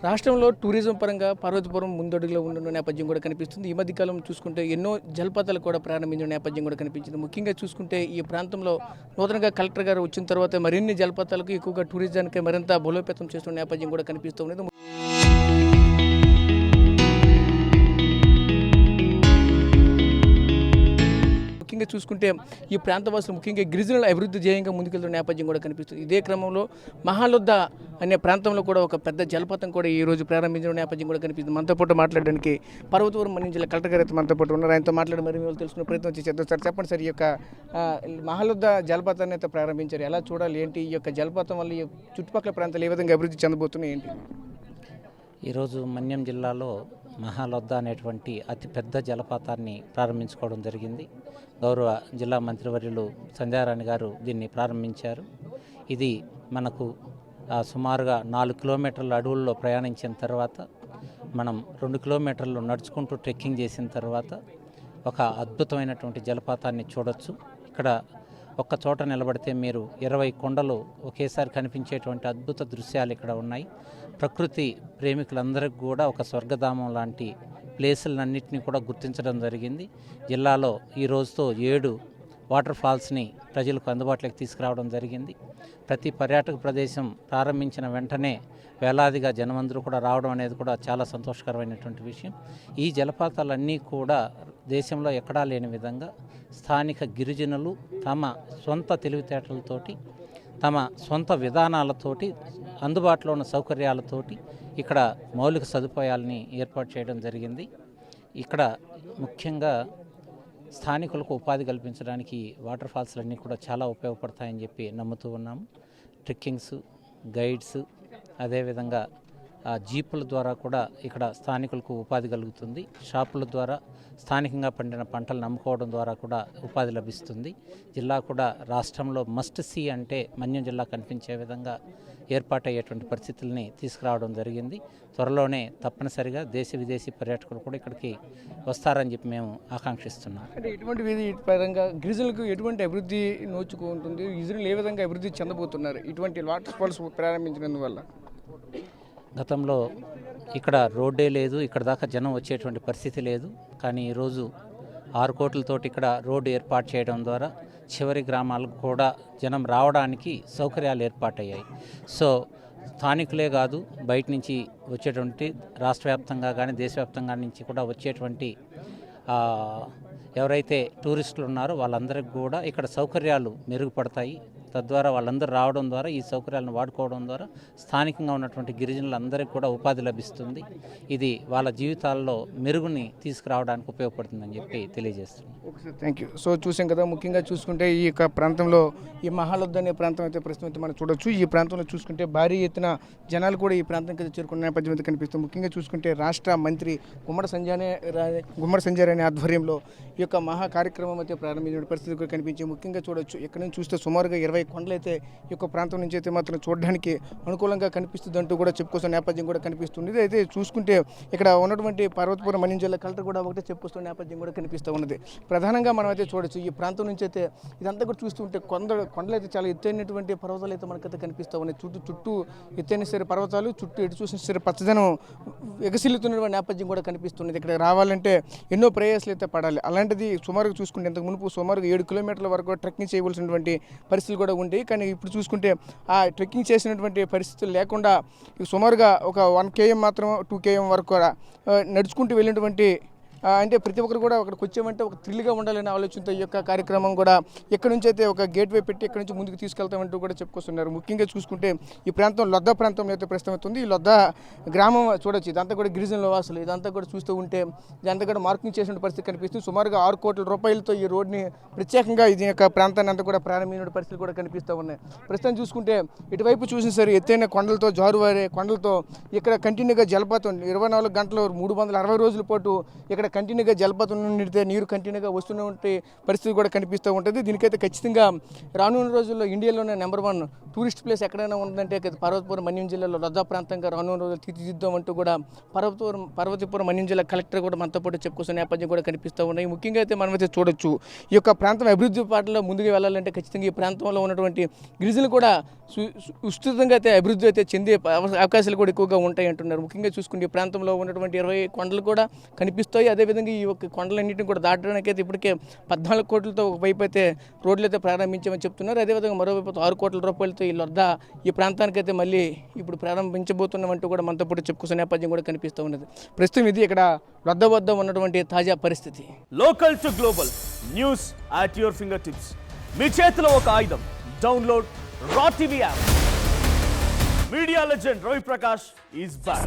రాష్ట్రంలో టూరిజం పరంగా పార్వతీపురం ముందడుగులో ఉన్న నేపథ్యం కూడా కనిపిస్తుంది. ఈ మధ్య కాలం చూసుకుంటే ఎన్నో జలపాతాలు కూడా ప్రారంభించిన నేపథ్యం కూడా కనిపించింది. ముఖ్యంగా చూసుకుంటే ఈ ప్రాంతంలో నూతనంగా కలెక్టర్ గారు వచ్చిన తర్వాత మరిన్ని జలపాతాలకు ఎక్కువగా టూరిజానికి మరింత బలోపేతం చేస్తున్న నేపథ్యం కూడా కనిపిస్తుంది. ముఖ్యంగా చూసుకుంటే ఈ ప్రాంతవాసులు ముఖ్యంగా గిరిజనుల అభివృద్ధి ధ్యేయంగా ముందుకెళ్తున్న నేపథ్యం కూడా కనిపిస్తుంది. ఇదే క్రమంలో మహాలుద్ద అనే ప్రాంతంలో కూడా ఒక పెద్ద జలపాతం కూడా ఈ రోజు ప్రారంభించిన నేపథ్యం కూడా కనిపిస్తుంది. మనతో పాటు మాట్లాడడానికి పర్వతపురం మన్యం జిల్లా కలెక్టర్ గారు అయితే మనతో పాటు ఉన్నారు. ఆయనతో మాట్లాడి మరి వాళ్ళు తెలుసుకునే ప్రయత్నం చేద్దాం. సార్ చెప్పండి సార్, ఈ యొక్క మహాలుద్ద జలపాతాన్ని అయితే ప్రారంభించారు, ఎలా చూడాలి, ఏంటి ఈ యొక్క జలపాతం వల్ల ఈ చుట్టుపక్కల ప్రాంతాలు ఏ విధంగా అభివృద్ధి చెందబోతున్నాయి ఏంటి? ఈరోజు మన్యం జిల్లాలో మహాలొద్ద అనేటువంటి అతిపెద్ద జలపాతాన్ని ప్రారంభించుకోవడం జరిగింది. గౌరవ జిల్లా మంత్రివర్యులు సంధ్యారాణి గారు దీన్ని ప్రారంభించారు. ఇది మనకు సుమారుగా 4 కిలోమీటర్ల అడవుల్లో ప్రయాణించిన తర్వాత మనం 2 కిలోమీటర్లు నడుచుకుంటూ ట్రెక్కింగ్ చేసిన తర్వాత ఒక అద్భుతమైనటువంటి జలపాతాన్ని చూడొచ్చు. ఇక్కడ ఒక్క చోట నిలబడితే మీరు 20 కొండలు ఒకేసారి కనిపించేటువంటి అద్భుత దృశ్యాలు ఇక్కడ ఉన్నాయి. ప్రకృతి ప్రేమికులందరికీ కూడా ఒక స్వర్గధామం లాంటి ప్లేసులన్నింటినీ కూడా గుర్తించడం జరిగింది. జిల్లాలో ఈ రోజుతో 7 వాటర్ ఫాల్స్ని ప్రజలకు అందుబాటులోకి తీసుకురావడం జరిగింది. ప్రతి పర్యాటక ప్రదేశం ప్రారంభించిన వెంటనే వేలాదిగా జనమందరూ కూడా రావడం అనేది కూడా చాలా సంతోషకరమైనటువంటి విషయం. ఈ జలపాతాలన్నీ కూడా దేశంలో ఎక్కడా లేని విధంగా స్థానిక గిరిజనులు తమ సొంత తెలివితేటలతోటి, తమ సొంత విధానాలతోటి, అందుబాటులో ఉన్న సౌకర్యాలతోటి ఇక్కడ మౌలిక సదుపాయాలని ఏర్పాటు చేయడం జరిగింది. ఇక్కడ ముఖ్యంగా స్థానికులకు ఉపాధి కల్పించడానికి వాటర్ ఫాల్స్లన్నీ కూడా చాలా ఉపయోగపడతాయని చెప్పి నమ్ముతూ ఉన్నాము. ట్రెక్కింగ్స్, గైడ్స్, అదేవిధంగా జీపుల ద్వారా కూడా ఇక్కడ స్థానికులకు ఉపాధి కలుగుతుంది. షాపుల ద్వారా స్థానికంగా పండిన పంటలు నమ్ముకోవడం ద్వారా కూడా ఉపాధి లభిస్తుంది. జిల్లా కూడా రాష్ట్రంలో మస్ట్ సీ అంటే మన్యం జిల్లా కనిపించే విధంగా ఏర్పాటయ్యేటువంటి పరిస్థితుల్ని తీసుకురావడం జరిగింది. త్వరలోనే తప్పనిసరిగా దేశ విదేశీ పర్యాటకులు కూడా ఇక్కడికి వస్తారని చెప్పి మేము ఆకాంక్షిస్తున్నాం. అంటే ఇటువంటి పరంగా గిరిజనులకు ఎటువంటి అభివృద్ధి నోచుకుంటుంది, గిరిజనులు ఏ విధంగా అభివృద్ధి చెందబోతున్నారు ఇటువంటి వాటర్ ఫాల్స్ ప్రారంభించినందువల్ల? గతంలో ఇక్కడ రోడ్డే లేదు, ఇక్కడ దాకా జనం వచ్చేటువంటి పరిస్థితి లేదు. కానీ ఈరోజు 6 కోట్లతోటి ఇక్కడ రోడ్డు ఏర్పాటు చేయడం ద్వారా చివరి గ్రామాలకు కూడా జనం రావడానికి సౌకర్యాలు ఏర్పాటయ్యాయి. సో స్థానికులే కాదు, బయట నుంచి వచ్చేటువంటి రాష్ట్ర వ్యాప్తంగా కానీ దేశవ్యాప్తంగా నుంచి కూడా వచ్చేటువంటి ఎవరైతే టూరిస్టులు ఉన్నారో వాళ్ళందరికీ కూడా ఇక్కడ సౌకర్యాలు మెరుగుపడతాయి. తద్వారా వాళ్ళందరూ రావడం ద్వారా, ఈ సౌకర్యాలను వాడుకోవడం ద్వారా స్థానికంగా ఉన్నటువంటి గిరిజనులందరికీ కూడా ఉపాధి లభిస్తుంది. ఇది వాళ్ళ జీవితాల్లో మెరుగుని తీసుకురావడానికి ఉపయోగపడుతుందని చెప్పి తెలియజేస్తున్నాం. Thank you. సో చూసాం కదా, ముఖ్యంగా చూసుకుంటే ఈ యొక్క ప్రాంతంలో ఈ మహాలుద్ద అనే ప్రాంతం అయితే ప్రస్తుతం అయితే మనం చూడొచ్చు. ఈ ప్రాంతంలో చూసుకుంటే భారీ ఎత్తున జనాలు కూడా ఈ ప్రాంతానికి అయితే చేరుకున్న నేపథ్యం అయితే కనిపిస్తుంది. ముఖ్యంగా చూసుకుంటే రాష్ట్ర మంత్రి గుమ్మడి సంజయ్ రాణి ఆధ్వర్యంలో ఈ యొక్క మహా కార్యక్రమం అయితే ప్రారంభించిన పరిస్థితి కూడా కనిపించింది. ముఖ్యంగా చూడొచ్చు, ఇక్కడ నుంచి చూస్తే సుమారుగా 20 కొండలు అయితే ఈ యొక్క ప్రాంతం నుంచి అయితే మాత్రం చూడడానికి అనుకూలంగా కనిపిస్తుంది అంటూ కూడా చెప్పుకొస్తున్న నేపథ్యం కూడా కనిపిస్తుంది. ఇది అయితే చూసుకుంటే ఇక్కడ ఉన్నటువంటి పర్వతపురం మన్యం జిల్లా కలెక్టర్ కూడా ఒకటే చెప్పుకొస్తున్న నేపథ్యం కూడా కనిపిస్తూ ఉన్నది. ప్రధానంగా మనం అయితే చూడొచ్చు, ఈ ప్రాంతం నుంచి అయితే ఇదంతా కూడా చూస్తుంటే కొండలు అయితే చాలా ఎత్తైనటువంటి పర్వతాలు అయితే మనకైతే కనిపిస్తూ ఉన్నాయి. చుట్టూ ఎత్తైన సరే పర్వతాలు, చుట్టూ ఎటు చూసిన సరే పచ్చదనం ఎగసిల్లుతున్న నేపథ్యం కూడా కనిపిస్తున్నది. ఇక్కడ రావాలంటే ఎన్నో ప్రయాసాలు అయితే పడాలి. అలాంటిది సుమారుగా చూసుకుంటే ఇంతకు మునుపు సుమారుగా 7 కిలోమీటర్ల వరకు ట్రెక్కింగ్ చేయవలసినటువంటి పరిస్థితులు కూడా ఉండేవి. కానీ ఇప్పుడు చూసుకుంటే ఆ ట్రెక్కింగ్ చేసినటువంటి పరిస్థితులు లేకుండా సుమారుగా ఒక 1 km మాత్రం 2 km వరకు కూడా నడుచుకుంటూ వెళ్ళినటువంటి అంటే ప్రతి ఒక్కరు కూడా అక్కడికి వచ్చామంటే ఒక థ్రిల్గా ఉండాలనే ఆలోచనతో ఈ యొక్క కార్యక్రమం కూడా ఇక్కడ నుంచి అయితే ఒక గేట్వే పెట్టి ఇక్కడ నుంచి ముందుకు తీసుకెళ్తామంటూ కూడా చెప్పుకొస్తున్నారు. ముఖ్యంగా చూసుకుంటే ఈ ప్రాంతం లొద్ద ప్రాంతంలో అయితే ప్రస్తుతమవుతుంది. ఈ లొద్ద గ్రామం చూడొచ్చు, ఇదంతా కూడా గిరిజనుల వాసులు. ఇదంతా కూడా చూస్తూ ఉంటే ఇదంతా కూడా మార్కింగ్ చేసిన పరిస్థితి కనిపిస్తుంది. సుమారుగా 6 కోట్ల రూపాయలతో ఈ రోడ్ని ప్రత్యేకంగా ఇది యొక్క ప్రాంతాన్ని అంతా కూడా ప్రారంభించిన పరిస్థితులు కూడా కనిపిస్తూ ఉన్నాయి. ప్రస్తుతం చూసుకుంటే ఇటువైపు చూసిన సరే ఎత్తైన కొండలతో, జారువారే కొండలతో ఇక్కడ కంటిన్యూగా జలపాతం 24 గంటలు 360 రోజుల పాటు ఇక్కడ కంటిన్యూగా జలపాతం నుండి నీరు కంటిన్యూగా వస్తున్నటువంటి పరిస్థితి కూడా కనిపిస్తూ ఉంటుంది. దీనికైతే ఖచ్చితంగా రానున్న రోజుల్లో ఇండియాలోనే నెంబర్ 1 టూరిస్ట్ ప్లేస్ ఎక్కడైనా ఉందంటే పర్వతపురం మన్యం జిల్లాలో రొద్దా ప్రాంతంగా రానున్న రోజులు తీర్చిదిద్దామంటూ కూడా పర్వతపురం మన్యం జిల్లా కలెక్టర్ కూడా మనతో పాటు చెప్పుకొస్తున్న నేపథ్యం కూడా కనిపిస్తూ ఉన్నాయి. ముఖ్యంగా అయితే మనమైతే చూడొచ్చు ఈ యొక్క ప్రాంతం అభివృద్ధి పాటలో ముందుకు వెళ్ళాలంటే ఖచ్చితంగా ఈ ప్రాంతంలో ఉన్నటువంటి గిరిజనులు కూడా విస్తృతంగా అయితే అభివృద్ధి అయితే చెందే అవకాశాలు కూడా ఎక్కువగా ఉంటాయి అంటున్నారు. ముఖ్యంగా చూసుకుంటే ఈ ప్రాంతంలో ఉన్నటువంటి 20 కొండలు కూడా కనిపిస్తాయి. అదేవిధంగా ఈ యొక్క కొండలన్నింటినీ కూడా దాటడానికి అయితే ఇప్పటికే 14 కోట్లతో ఒకవైపు అయితే రోడ్లు అయితే ప్రారంభించామని చెప్తున్నారు. అదేవిధంగా మరోవైపు 6 కోట్ల రూపాయలతో ఈ లొద్దా ఈ ప్రాంతానికి అయితే మళ్ళీ ఇప్పుడు ప్రారంభించబోతున్నామంటూ కూడా మనతో పాటు చెప్పుకునే నేపథ్యం కూడా కనిపిస్తూ ఉన్నది. ప్రస్తుతం ఇది ఇక్కడ లొద్దా వద్ద ఉన్నటువంటి తాజా పరిస్థితి. Local to global news at your finger tips. మీ చేతిలో ఒక ఆయుధం. Download raw TV app. Media legend Ravi Prakash is back.